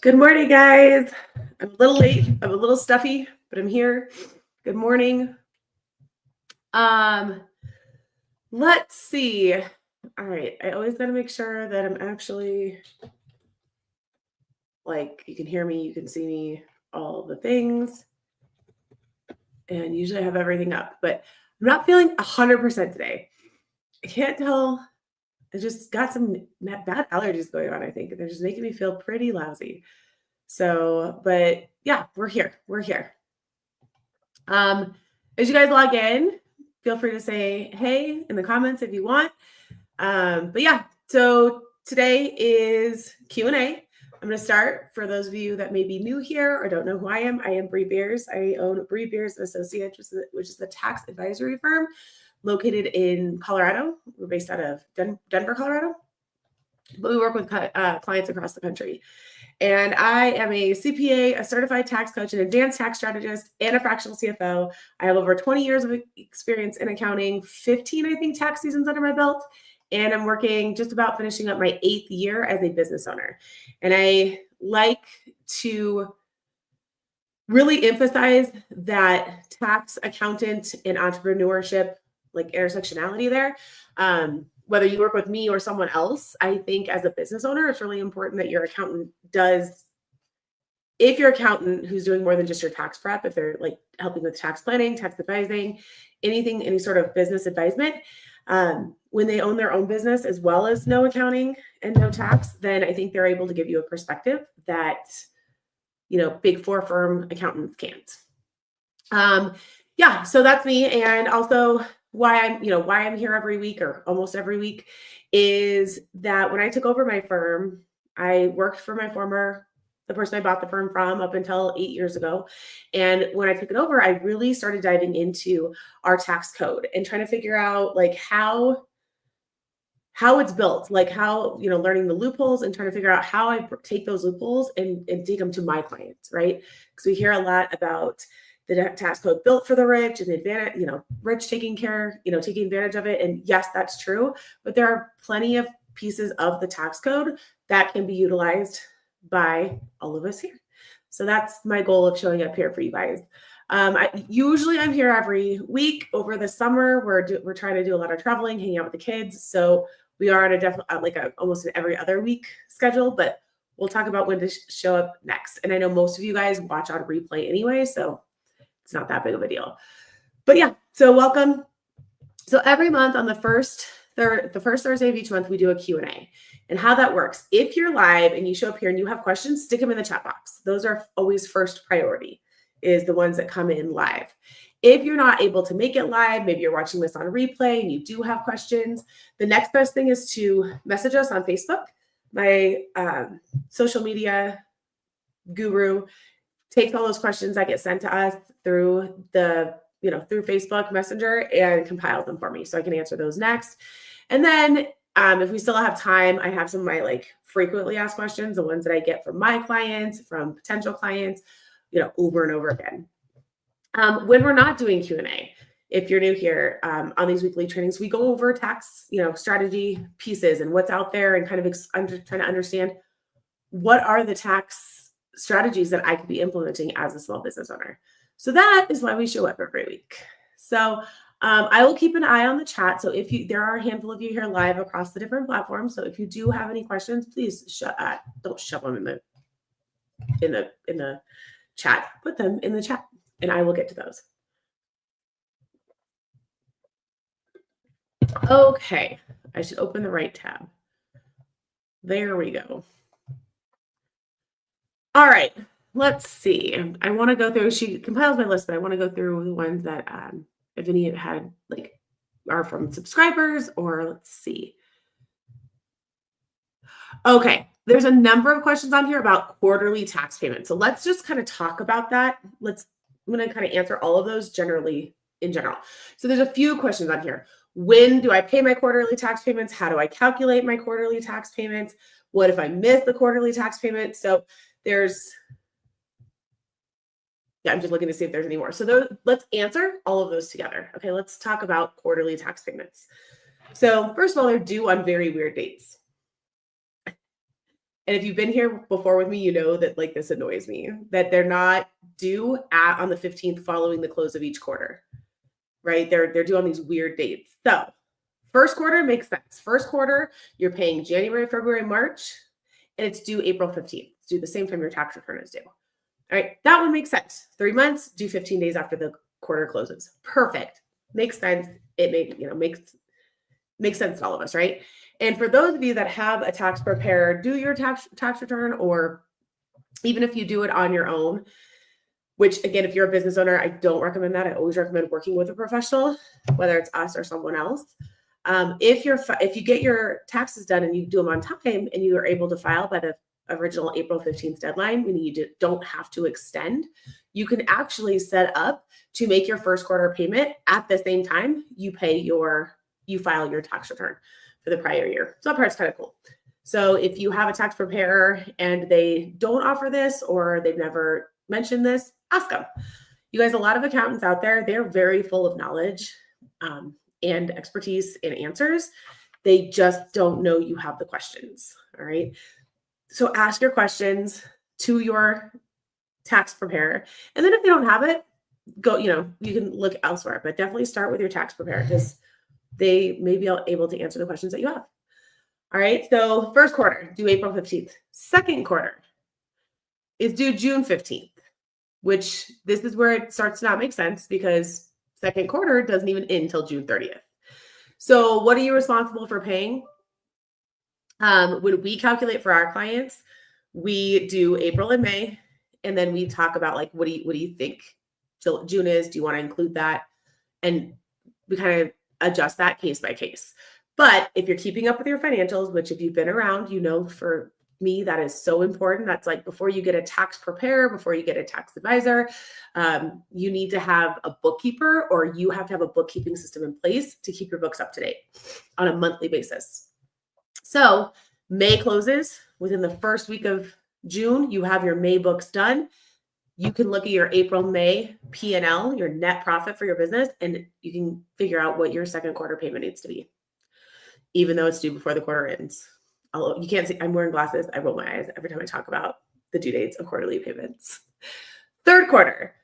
Good morning, guys. I'm a little late. I'm a little stuffy, but I'm here. Good morning. Um, let's see. All right. I always got to make sure that I'm actually you can hear me, you can see me, all the things. And usually I have everything up, but I'm not feeling 100% today. I can't tell. I just got some bad allergies going on, I think. They're just making me feel pretty lousy. So, but yeah, we're here. We're here. As you guys log in, feel free to say hey in the comments if you want. But yeah, so today is Q&A. I'm going to start for those of you that may be new here or don't know who I am. I am Bree Beers. I own Bree Beers Associates, which is the tax advisory firm located in Colorado. We're based out of Denver, Colorado, but we work with clients across the country. And I am a CPA, a certified tax coach, an advanced tax strategist, and a fractional CFO. I have over 20 years of experience in accounting, 15, I think, tax seasons under my belt. And I'm working just about finishing up my 8th year as a business owner. And I like to really emphasize that tax, accountant, and entrepreneurship, intersectionality there. Whether you work with me or someone else, I think as a business owner, it's really important that your accountant if your accountant who's doing more than just your tax prep, if they're helping with tax planning, tax advising, any sort of business advisement, when they own their own business as well as no accounting and no tax, then I think they're able to give you a perspective that, big four firm accountants can't. Yeah, so that's me. And also why I'm here every week or almost every week is that when I took over my firm, I worked for the person I bought the firm from up until 8 years ago. And when I took it over, I really started diving into our tax code and trying to figure out how it's built, learning the loopholes and trying to figure out how I take those loopholes and take them to my clients, right? Because we hear a lot about the tax code built for the rich and the advantage, rich taking advantage of it. And yes, that's true. But there are plenty of pieces of the tax code that can be utilized by all of us here. So that's my goal of showing up here for you guys. I'm here every week. Over the summer, we're trying to do a lot of traveling, hanging out with the kids. So we are at almost an every other week schedule, but we'll talk about when to show up next. And I know most of you guys watch on replay anyway, so it's not that big of a deal. But yeah, so welcome. So every month on the first Thursday of each month, we do a Q&A. And how that works, if you're live and you show up here and you have questions, stick them in the chat box. Those are always first priority, is the ones that come in live. If you're not able to make it live, maybe you're watching this on replay and you do have questions, the next best thing is to message us on Facebook. My social media guru takes all those questions that get sent to us through through Facebook Messenger and compiles them for me so I can answer those next. And then if we still have time, I have some of my frequently asked questions, the ones that I get from my clients, from potential clients, over and over again. When we're not doing Q&A, if you're new here on these weekly trainings, we go over tax, strategy pieces and what's out there and kind of trying to understand what are the tax strategies that I could be implementing as a small business owner. So that is why we show up every week. So I will keep an eye on the chat. So there are a handful of you here live across the different platforms. So if you do have any questions, please don't shove them in the chat. Put them in the chat, and I will get to those. Okay, I should open the right tab. There we go. All right, let's see. I want to go through, she compiles my list, but I want to go through the ones that if any had are from subscribers, or let's see. Okay, there's a number of questions on here about quarterly tax payments. So let's just kind of talk about that. I'm going to kind of answer all of those in general. So there's a few questions on here. When do I pay my quarterly tax payments? How do I calculate my quarterly tax payments? What if I miss the quarterly tax payment? So I'm just looking to see if there's any more. So let's answer all of those together. Okay, let's talk about quarterly tax payments. So first of all, they're due on very weird dates. And if you've been here before with me, you know that like this annoys me, that they're not due on the 15th following the close of each quarter, right? They're due on these weird dates. So first quarter makes sense. First quarter, you're paying January, February, March, and it's due April 15th. It's due the same time your tax return is due. All right, that one makes sense. 3 months, due 15 days after the quarter closes. Perfect. Makes sense. It makes sense to all of us, right? And for those of you that have a tax preparer, do your tax return, or even if you do it on your own, which again, if you're a business owner, I don't recommend that. I always recommend working with a professional, whether it's us or someone else. If you get your taxes done and you do them on time and you are able to file by the original April 15th deadline, meaning you don't have to extend, you can actually set up to make your first quarter payment at the same time you file your tax return for the prior year. So that part's kind of cool. So if you have a tax preparer and they don't offer this, or they've never mentioned this, ask them. You guys, a lot of accountants out there, they're very full of knowledge and expertise and answers. They just don't know you have the questions. All right. So ask your questions to your tax preparer. And then if they don't have it, you can look elsewhere, but definitely start with your tax preparer, because they may be able to answer the questions that you have. All right. So first quarter, due April 15th. Second quarter is due June 15th, which this is where it starts to not make sense, because second quarter doesn't even end until June 30th. So what are you responsible for paying? When we calculate for our clients, we do April and May, and then we talk about like, what do you think June is? Do you want to include that? And we kind of adjust that case by case. But if you're keeping up with your financials, which if you've been around, you know, for me, that is so important. That's like before you get a tax preparer, before you get a tax advisor, you need to have a bookkeeper, or you have to have a bookkeeping system in place to keep your books up to date on a monthly basis. So May closes within the first week of June. You have your May books done. You can look at your April, May P&L, your net profit for your business, and you can figure out what your second quarter payment needs to be, even though it's due before the quarter ends. Although you can't see, I'm wearing glasses. I roll my eyes every time I talk about the due dates of quarterly payments. Third quarter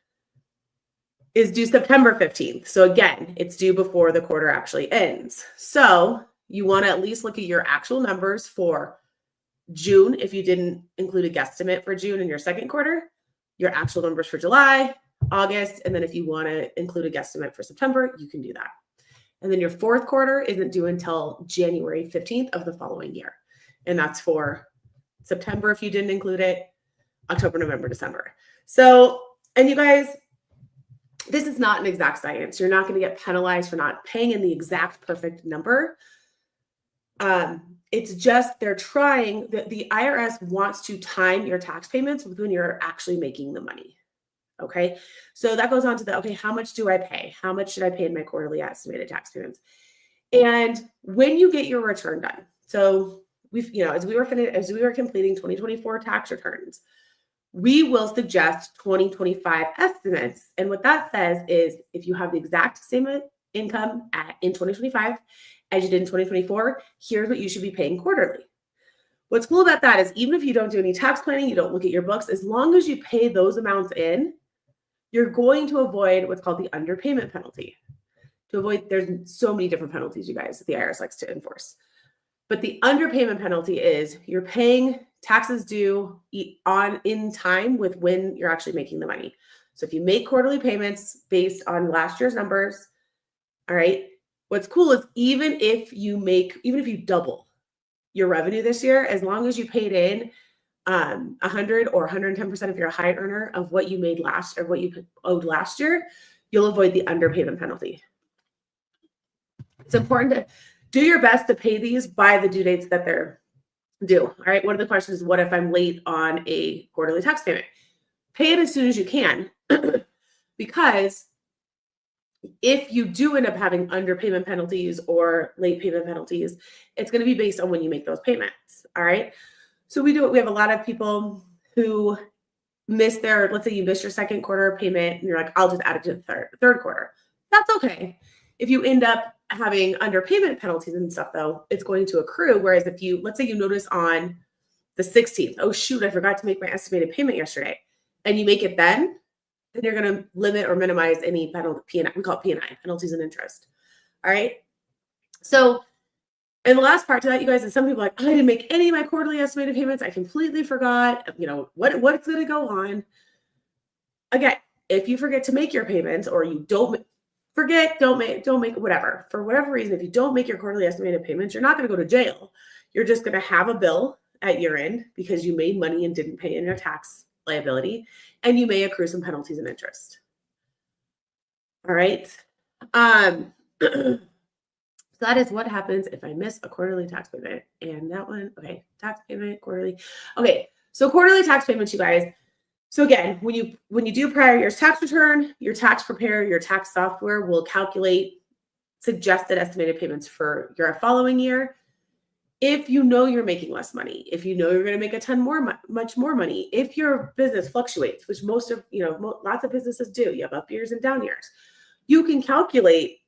is due September 15th. So again, it's due before the quarter actually ends. So you want to at least look at your actual numbers for June, if you didn't include a guesstimate for June in your second quarter, your actual numbers for July, August, and then if you want to include a guesstimate for September, you can do that. And then your fourth quarter isn't due until January 15th of the following year. And that's for September if you didn't include it, October, November, December. So, and you guys, this is not an exact science. You're not going to get penalized for not paying in the exact perfect number. It's just they're trying, the IRS wants to time your tax payments with when you're actually making the money. Okay. So that goes on to okay, how much do I pay? How much should I pay in my quarterly estimated tax payments? And when you get your return done, so we've, as we were completing 2024 tax returns, we will suggest 2025 estimates. And what that says is if you have the exact same income in 2025 as you did in 2024, here's what you should be paying quarterly. What's cool about that is even if you don't do any tax planning, you don't look at your books, as long as you pay those amounts in, you're going to avoid what's called the underpayment penalty. There's so many different penalties, you guys, that the IRS likes to enforce. But the underpayment penalty is you're paying taxes due in time with when you're actually making the money. So if you make quarterly payments based on last year's numbers, all right, what's cool is even if you double your revenue this year, as long as you paid in 100 or 110% if you're a high earner of what you made what you owed last year, you'll avoid the underpayment penalty. It's important to do your best to pay these by the due dates that they're due. All right. One of the questions is, what if I'm late on a quarterly tax payment? Pay it as soon as you can, because if you do end up having underpayment penalties or late payment penalties, it's going to be based on when you make those payments. All right. So we have a lot of people who let's say you missed your second quarter payment and you're like, I'll just add it to the third quarter. That's okay. If you end up having underpayment penalties and stuff, though, it's going to accrue. Whereas let's say you notice on the 16th. Oh, shoot, I forgot to make my estimated payment yesterday. And you make it then you're going to limit or minimize any penalty, P&I. We call it P&I, penalties and interest. All right. So, and the last part to that, you guys, is some people are like, I didn't make any of my quarterly estimated payments. I completely forgot, what's going to go on. Again, if you forget to make your payments or you don't make whatever, for whatever reason, if you don't make your quarterly estimated payments, you're not going to go to jail. You're just going to have a bill at year end because you made money and didn't pay in your tax liability, and you may accrue some penalties and interest. All right. So that is what happens if I miss a quarterly tax payment. And that one, okay, tax payment, quarterly. Okay, so quarterly tax payments, you guys. So again, when you do prior year's tax return, your tax preparer, your tax software will calculate suggested estimated payments for your following year. If you know you're making less money, if you know you're going to make much more money, if your business fluctuates, which lots of businesses do, you have up years and down years, you can calculate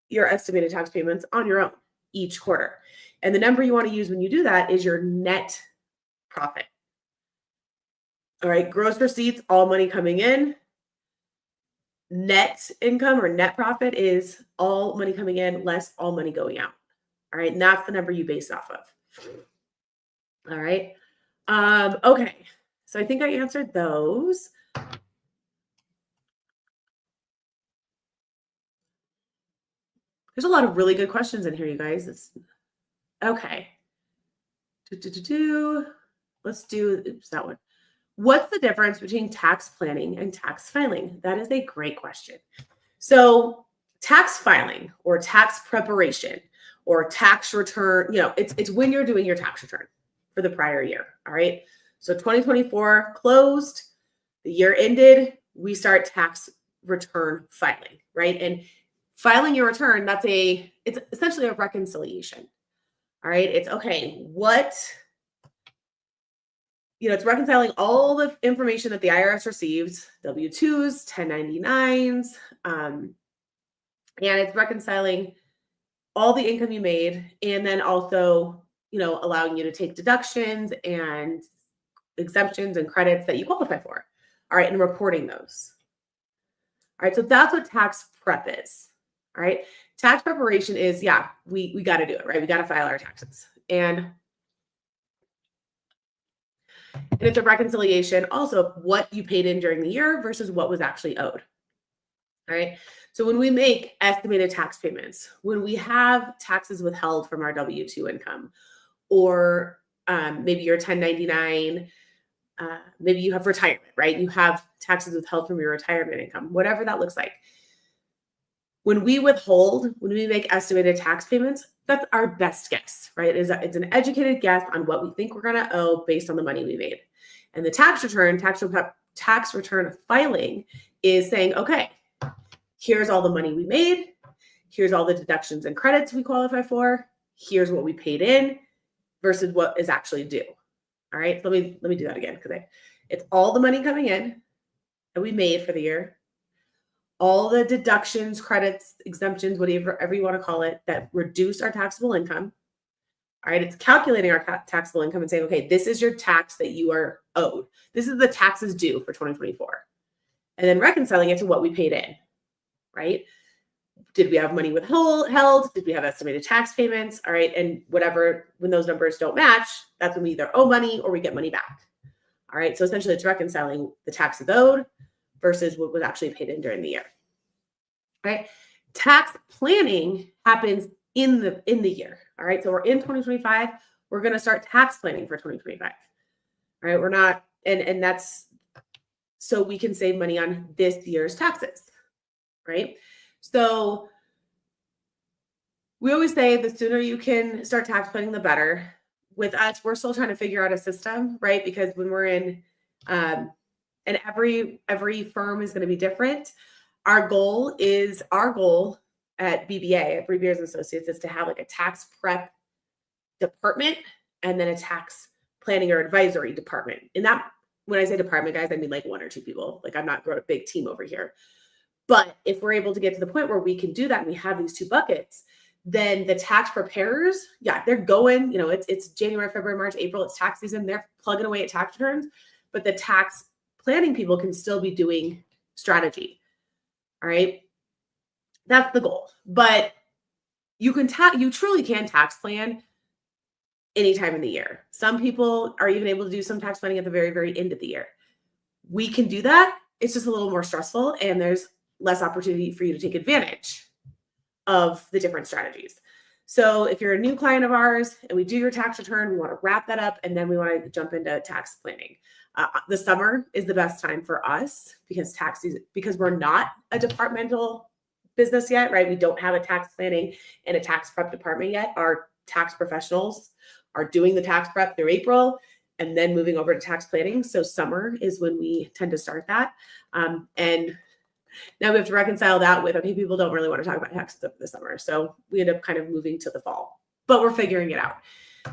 your estimated tax payments on your own each quarter. And the number you want to use when you do that is your net profit. All right, gross receipts, all money coming in. Net income or net profit is all money coming in less all money going out. All right, and that's the number you base off of. All right. Okay, so I think I answered those. There's a lot of really good questions in here, you guys. Okay. Let's do that one. What's the difference between tax planning and tax filing? That is a great question. So tax filing or tax preparation or tax return, it's when you're doing your tax return for the prior year. All right. So 2024 closed, the year ended, we start tax return filing, right? And filing your return, it's essentially a reconciliation. All right. It's okay. It's reconciling all the information that the IRS receives, W-2s, 1099s, and it's reconciling all the income you made, and then also, allowing you to take deductions and exemptions and credits that you qualify for. All right, and reporting those. All right, so that's what tax prep is. All right, tax preparation is, we got to do it, right? We got to file our taxes. And it's a reconciliation also of what you paid in during the year versus what was actually owed. All right. So when we make estimated tax payments, when we have taxes withheld from our W-2 income, or maybe your 1099, maybe you have retirement, right? You have taxes withheld from your retirement income, whatever that looks like. When we make estimated tax payments, that's our best guess, right? It's an educated guess on what we think we're going to owe based on the money we made. And the tax return filing is saying, okay, here's all the money we made. Here's all the deductions and credits we qualify for. Here's what we paid in versus what is actually due. All right, so let me do that again, because it's all the money coming in that we made for the year, all the deductions, credits, exemptions, whatever you want to call it, that reduce our taxable income. All right, it's calculating our taxable income and saying, okay, this is your tax that you are owed. This is the taxes due for 2024. And then reconciling it to what we paid in, right? Did we have money withheld? Did we have estimated tax payments? All right, and when those numbers don't match, that's when we either owe money or we get money back. All right, so essentially it's reconciling the taxes owed versus what was actually paid in during the year. All right. Tax planning happens in the year. All right. So we're in 2025. We're going to start tax planning for 2025. All right. We're not, and that's so we can save money on this year's taxes. Right. So we always say the sooner you can start tax planning, the better. With us, we're still trying to figure out a system, right? Because when we're in, and every firm is going to be different. Our goal at BBA, at Bree Beers and Associates, is to have like a tax prep department and then a tax planning or advisory department. And that, when I say department, guys, I mean like 1 or 2 people. Like I'm not growing a big team over here. But if we're able to get to the point where we can do that and we have these 2 buckets, then the tax preparers, yeah, they're going, it's January, February, March, April, it's tax season. They're plugging away at tax returns, but the tax planning people can still be doing strategy. All right. That's the goal. But you truly can tax plan any time in the year. Some people are even able to do some tax planning at the very, very end of the year. We can do that. It's just a little more stressful, and there's less opportunity for you to take advantage of the different strategies. So if you're a new client of ours and we do your tax return, we want to wrap that up, and then we want to jump into tax planning. The summer is the best time for us because we're not a departmental business yet, right? We don't have a tax planning and a tax prep department yet. Our tax professionals are doing the tax prep through April and then moving over to tax planning. So summer is when we tend to start that. And now we have to reconcile that with, okay, people don't really want to talk about taxes over the summer. So we end up kind of moving to the fall, but we're figuring it out.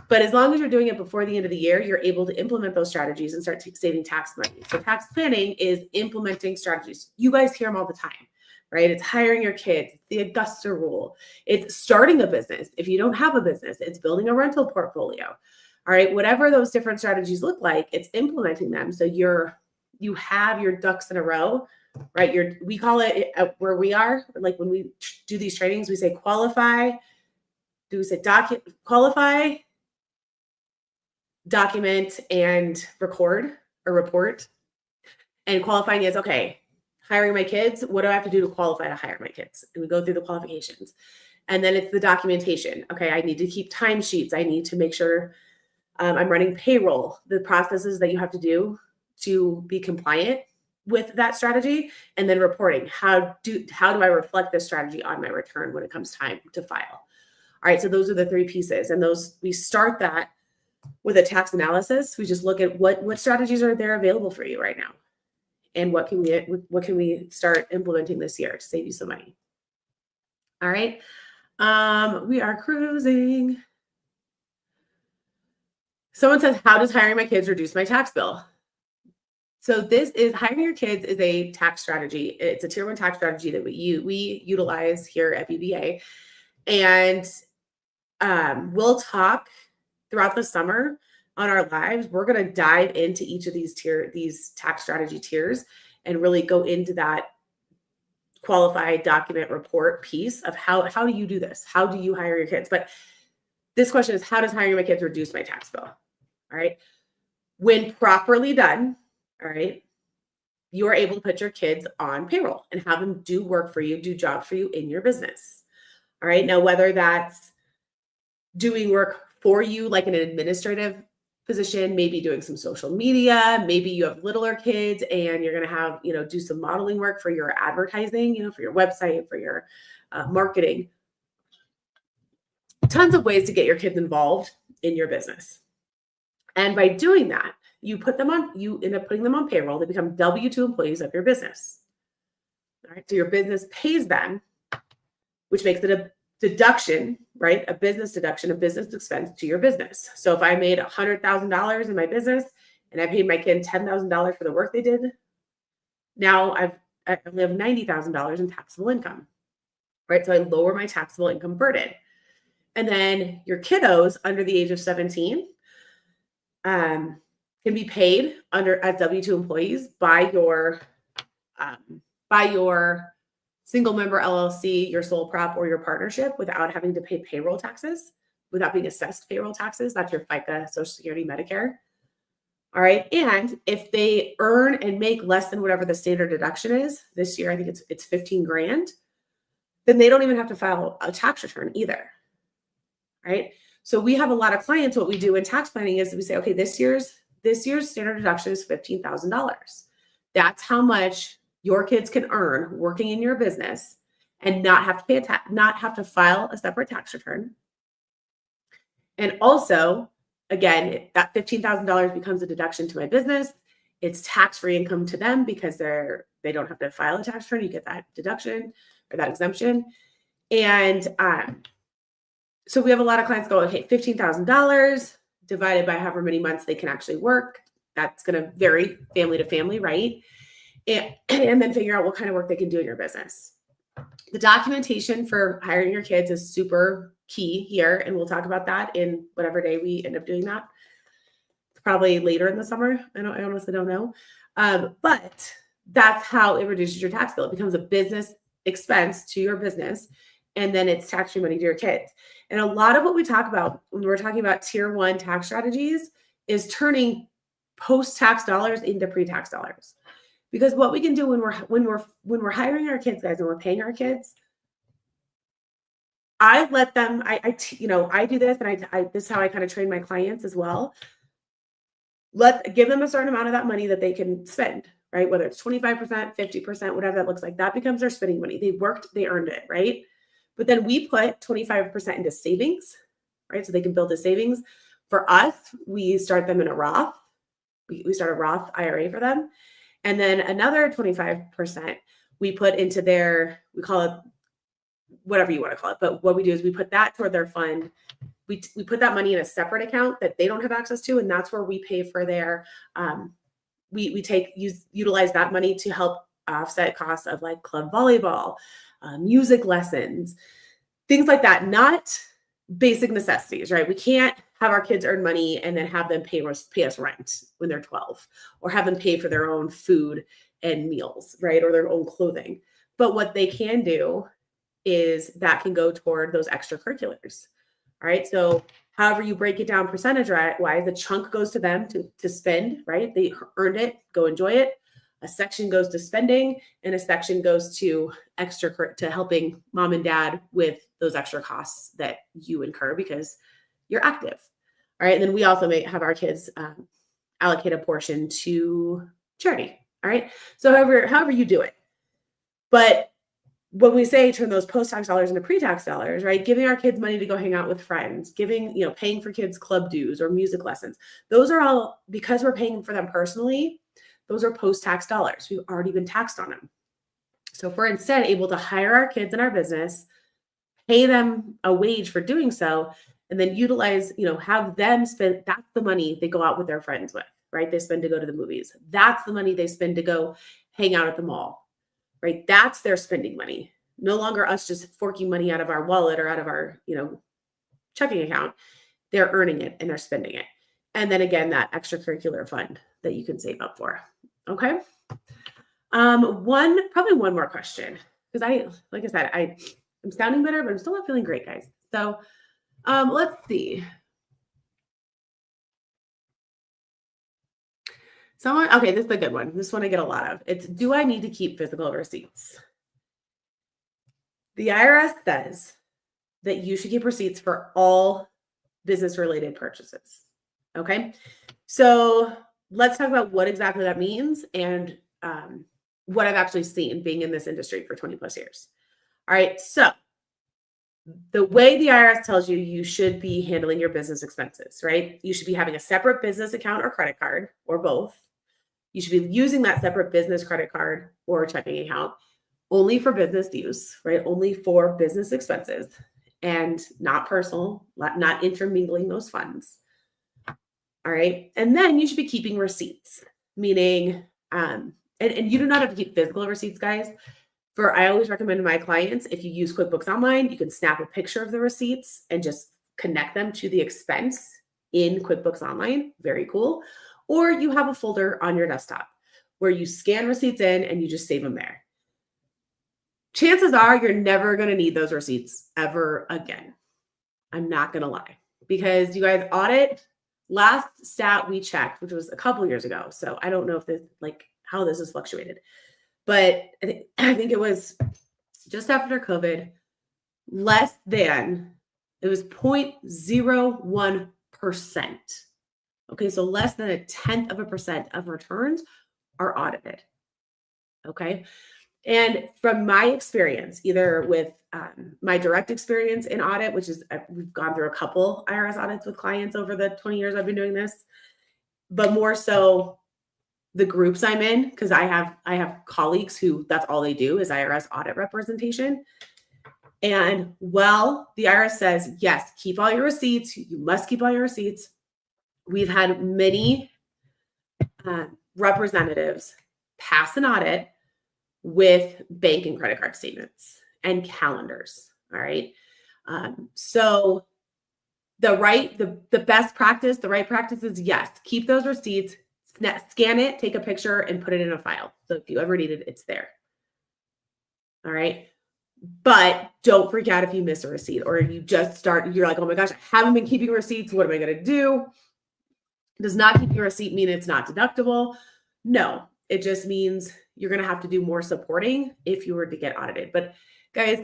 But as long as you're doing it before the end of the year, you're able to implement those strategies and start saving tax money. So tax planning is implementing strategies. You guys hear them all the time, right? It's hiring your kids, the Augusta rule. It's starting a business. If you don't have a business, it's building a rental portfolio. All right. Whatever those different strategies look like, it's implementing them. So you have your ducks in a row, right? We call it where we are, like when we do these trainings, we say qualify. Do we say qualify, document, and record or report? And qualifying is, okay, hiring my kids, what do I have to do to qualify to hire my kids? And we go through the qualifications. And then it's the documentation. Okay, I need to keep timesheets. I need to make sure I'm running payroll, the processes that you have to do to be compliant with that strategy. And then reporting. How do I reflect this strategy on my return when it comes time to file? All right, so those are the three pieces. And we start that with a tax analysis. We just look at what strategies are there available for you right now. And what can we start implementing this year to save you some money? All right. We are cruising. Someone says, how does hiring my kids reduce my tax bill? So hiring your kids is a tax strategy. It's a tier 1 tax strategy that we utilize here at BBA. And we'll talk throughout the summer on our lives. We're going to dive into each of these tax strategy tiers and really go into that qualified document report piece of how do you do this? How do you hire your kids? But this question is, how does hiring my kids reduce my tax bill? All right. When properly done, all right, you are able to put your kids on payroll and have them do work for you, do jobs for you in your business. All right. Now, whether that's doing work for you, like an administrative position, maybe doing some social media, maybe you have littler kids and you're going to have, do some modeling work for your advertising, for your website, for your marketing. Tons of ways to get your kids involved in your business. And by doing that, you end up putting them on payroll. They become W-2 employees of your business. All right. So your business pays them, which makes it a deduction, right? A business deduction, a business expense to your business. So if I made $100,000 in my business and I paid my kid $10,000 for the work they did, now I only have $90,000 in taxable income, right? So I lower my taxable income burden. And then your kiddos under the age of 17 can be paid as W-2 employees by your single member LLC, your sole prop, or your partnership without having to pay payroll taxes, without being assessed payroll taxes. That's your FICA, Social Security, Medicare. All right. And if they earn and make less than whatever the standard deduction is this year, I think it's 15 grand, then they don't even have to file a tax return either. Right. So we have a lot of clients. What we do in tax planning is we say, okay, this year's standard deduction is $15,000. That's how much your kids can earn working in your business and not have to not have to file a separate tax return. And also, again, that $15,000 becomes a deduction to my business. It's tax-free income to them because they don't have to file a tax return. You get that deduction or that exemption. And so we have a lot of clients go, okay, $15,000 divided by however many months they can actually work. That's going to vary family to family, right? And then figure out what kind of work they can do in your business. The documentation for hiring your kids is super key here, and we'll talk about that in whatever day we end up doing that. Probably later in the summer. I honestly don't know. But that's how it reduces your tax bill. It becomes a business expense to your business, and then it's tax-free money to your kids. And a lot of what we talk about when we're talking about tier one tax strategies is turning post-tax dollars into pre-tax dollars. Because what we can do when we're hiring our kids, guys, and we're paying our kids, I let them. I do this, and this is how I kind of train my clients as well. Give them a certain amount of that money that they can spend, right? Whether it's 25%, 50%, whatever that looks like, that becomes their spending money. They worked, they earned it, right? But then we put 25% into savings, right? So they can build a savings. For us, we start them in a Roth. We start a Roth IRA for them. And then another 25% we put into we call it whatever you want to call it. But what we do is we put that toward their fund. We put that money in a separate account that they don't have access to, and that's where we pay for their. Utilize that money to help offset costs of like club volleyball, music lessons, things like that. Not basic necessities, right? We can't have our kids earn money and then have them pay us rent when they're 12, or have them pay for their own food and meals, right? Or their own clothing. But what they can do is that can go toward those extracurriculars. All right. So however you break it down percentage wise, the chunk goes to them to spend, right? They earned it, go enjoy it. A section goes to spending, and a section goes to helping mom and dad with those extra costs that you incur because you're active. All right. And then we also have our kids allocate a portion to charity. All right. So however you do it. But when we say turn those post-tax dollars into pre-tax dollars, right? Giving our kids money to go hang out with friends, paying for kids club dues or music lessons. Those are all, because we're paying for them personally, those are post-tax dollars. We've already been taxed on them. So if we're instead able to hire our kids in our business, pay them a wage for doing so, and then utilize, have them spend, that's the money they go out with their friends with, right? They spend to go to the movies. That's the money they spend to go hang out at the mall. Right? That's their spending money. No longer us just forking money out of our wallet or out of our, checking account. They're earning it and they're spending it. And then again, that extracurricular fund that you can save up for. Okay. Probably one more question, because like I said, I'm sounding better, but I'm still not feeling great, guys. So let's see. Okay, this is a good one. This one I get a lot of. It's, do I need to keep physical receipts? The IRS says that you should keep receipts for all business-related purchases. Okay, so let's talk about what exactly that means and what I've actually seen being in this industry for 20 plus years. All right, so the way the IRS tells you should be handling your business expenses, right? You should be having a separate business account or credit card, or both. You should be using that separate business credit card or checking account only for business use, right? Only for business expenses and not personal, not intermingling those funds. All right. And then you should be keeping receipts, meaning, and you do not have to keep physical receipts, guys. I always recommend to my clients, if you use QuickBooks Online, you can snap a picture of the receipts and just connect them to the expense in QuickBooks Online. Very cool. Or you have a folder on your desktop where you scan receipts in and you just save them there. Chances are you're never going to need those receipts ever again. I'm not going to lie, because you guys, audit, last stat we checked, which was a couple years ago. So I don't know if how this has fluctuated, but I think it was just after COVID, it was 0.01%. Okay, so less than 0.1% of returns are audited. Okay, and from my experience, either with my direct experience in audit, which is we've gone through a couple IRS audits with clients over the 20 years I've been doing this, but more so the groups I'm in, because I have colleagues who that's all they do is IRS audit representation. And the IRS says, yes, keep all your receipts. You must keep all your receipts. We've had many representatives pass an audit with bank and credit card statements. and calendars. All right. So the best practice, the right practice is, yes, keep those receipts, scan it, take a picture, and put it in a file. So if you ever need it, it's there. All right. But don't freak out if you miss a receipt, or you just you're like, oh my gosh, I haven't been keeping receipts. What am I going to do? Does not keeping a receipt mean it's not deductible? No, it just means you're going to have to do more supporting if you were to get audited. But guys,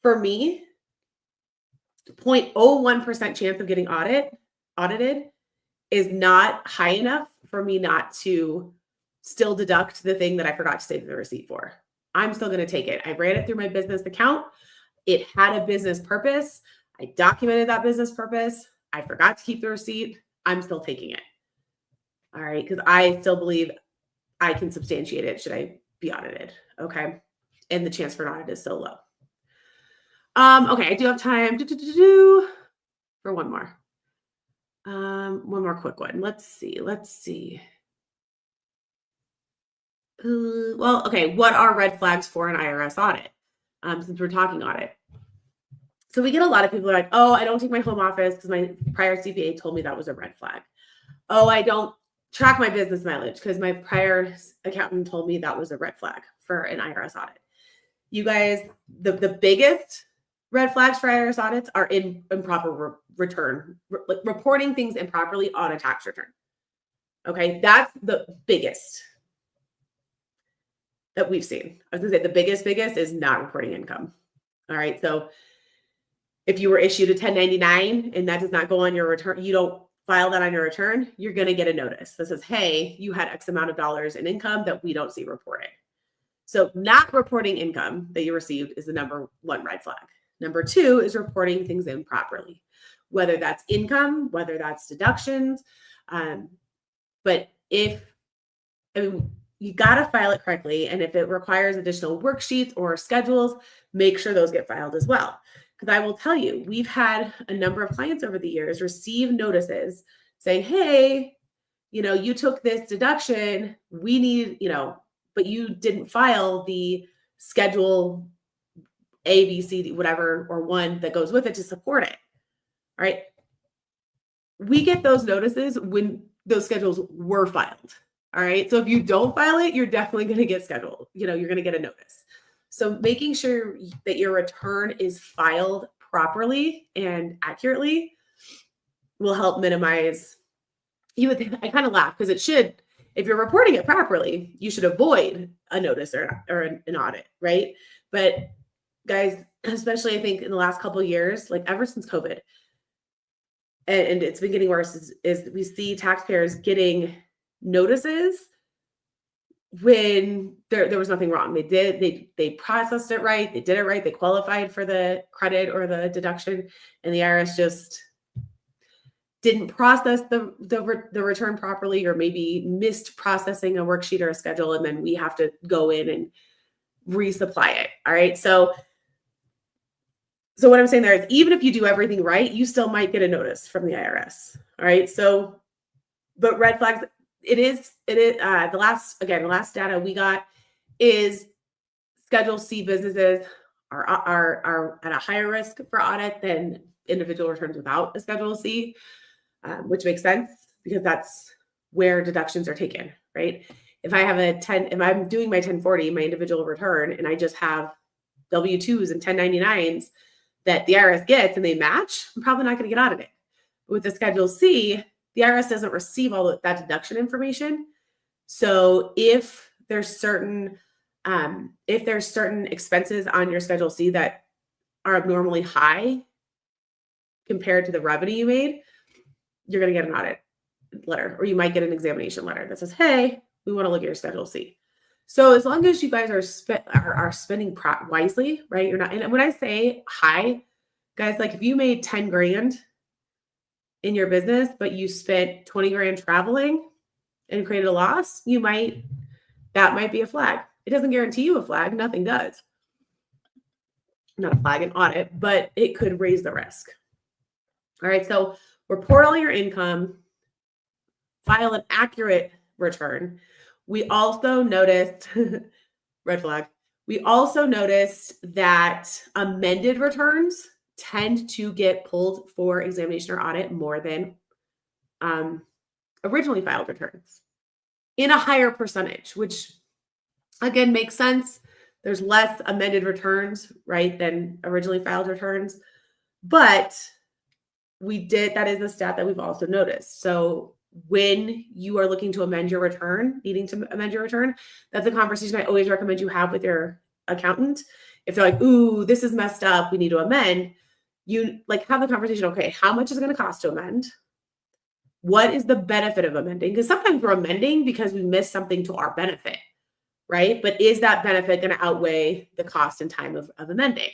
for me, 0.01% chance of getting audited is not high enough for me not to still deduct the thing that I forgot to save the receipt for. I'm still going to take it. I ran it through my business account. It had a business purpose. I documented that business purpose. I forgot to keep the receipt. I'm still taking it. All right. Because I still believe I can substantiate it should I be audited. Okay. And the chance for an audit is so low. Okay. I do have time for one more. One more quick one. Let's see. Well, okay. What are red flags for an IRS audit? Since we're talking audit. So we get a lot of people like, oh, I don't take my home office because my prior CPA told me that was a red flag. Oh, I don't track my business mileage because my prior accountant told me that was a red flag for an IRS audit. You guys, the biggest red flags for IRS audits are improper return, reporting things improperly on a tax return. Okay, that's the biggest that we've seen. I was gonna say the biggest is not reporting income. All right, so if you were issued a 1099 and that does not go on your return, you don't file that on your return, you're going to get a notice that says, hey, you had X amount of dollars in income that we don't see reported. So not reporting income that you received is the number one red flag. Number two is reporting things improperly, whether that's income, whether that's deductions. But you got to file it correctly. And if it requires additional worksheets or schedules, make sure those get filed as well. Because I will tell you, we've had a number of clients over the years receive notices saying, hey, you took this deduction, we need, but you didn't file the schedule A, B, C, D, whatever, or one that goes with it to support it. All right. We get those notices when those schedules were filed. All right. So if you don't file it, you're definitely going to get scheduled. You're going to get a notice. So making sure that your return is filed properly and accurately will help minimize. I kind of laugh because it should, if you're reporting it properly, you should avoid a notice or an audit, right? But guys, especially I think in the last couple of years, like ever since COVID, and it's been getting worse, is we see taxpayers getting notices when there was nothing wrong. They processed it right, they did it right, they qualified for the credit or the deduction, and the IRS just didn't process the return properly, or maybe missed processing a worksheet or a schedule, and then we have to go in and resupply it. All right. So what I'm saying there is, even if you do everything right, you still might get a notice from the IRS. All right. So, but red flags, the last data we got is Schedule C businesses are at a higher risk for audit than individual returns without a Schedule C, which makes sense because that's where deductions are taken, right? If I'm doing my 1040, my individual return, and I just have W-2s and 1099s that the IRS gets and they match, I'm probably not going to get audited. With the Schedule C, the IRS doesn't receive all that deduction information. So if there's certain expenses on your Schedule C that are abnormally high compared to the revenue you made, you're going to get an audit letter, or you might get an examination letter that says, hey, we want to look at your Schedule C. So as long as you guys are spending wisely, right? You're not, and when I say high, guys, like if you made 10 grand in your business, but you spent 20 grand traveling and created a loss, that might be a flag. It doesn't guarantee you a flag. Nothing does. Not a flag, an audit, but it could raise the risk. All right. So report all your income, file an accurate return. We also noticed, red flag, We also noticed that amended returns tend to get pulled for examination or audit more than originally filed returns in a higher percentage, which again makes sense. There's less amended returns, right, than originally filed returns. But that is a stat that we've also noticed. So when you are looking to amend your return, needing to amend your return, that's a conversation I always recommend you have with your accountant. If they're like, ooh, this is messed up, we need to amend, you like have the conversation, okay, how much is it going to cost to amend? What is the benefit of amending? Because sometimes we're amending because we missed something to our benefit, right? But is that benefit going to outweigh the cost and time of amending?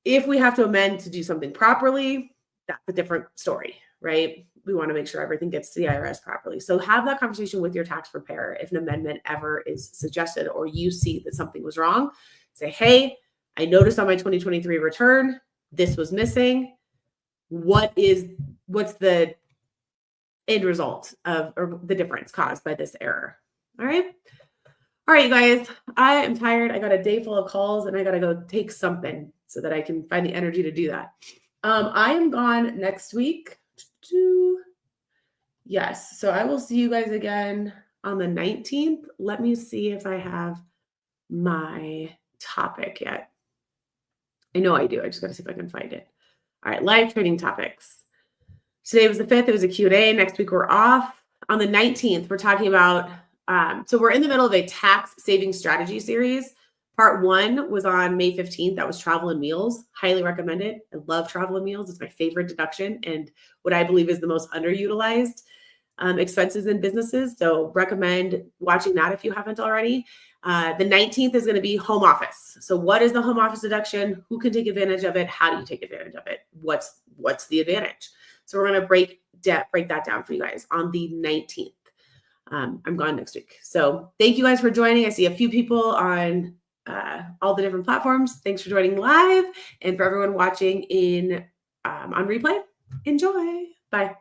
If we have to amend to do something properly, that's a different story, right? We want to make sure everything gets to the IRS properly. So have that conversation with your tax preparer if an amendment ever is suggested or you see that something was wrong. Say, hey, I noticed on my 2023 return, this was missing. What's the end result of or the difference caused by this error? All right. All right, you guys, I am tired. I got a day full of calls and I got to go take something so that I can find the energy to do that. I am gone next week. Yes. So I will see you guys again on the 19th. Let me see if I have my topic yet. I know I do. I just got to see if I can find it. All right. Live training topics. Today was the 5th. It was a Q&A. Next week we're off. On the 19th, we're talking about, so we're in the middle of a tax saving strategy series. Part 1 was on May 15th. That was travel and meals. Highly recommend it. I love travel and meals. It's my favorite deduction and what I believe is the most underutilized expenses in businesses. So recommend watching that if you haven't already. The 19th is going to be home office. So what is the home office deduction? Who can take advantage of it? How do you take advantage of it? What's the advantage? So we're going to break that down for you guys on the 19th. I'm gone next week. So thank you guys for joining. I see a few people on all the different platforms. Thanks for joining live. And for everyone watching on replay, enjoy. Bye.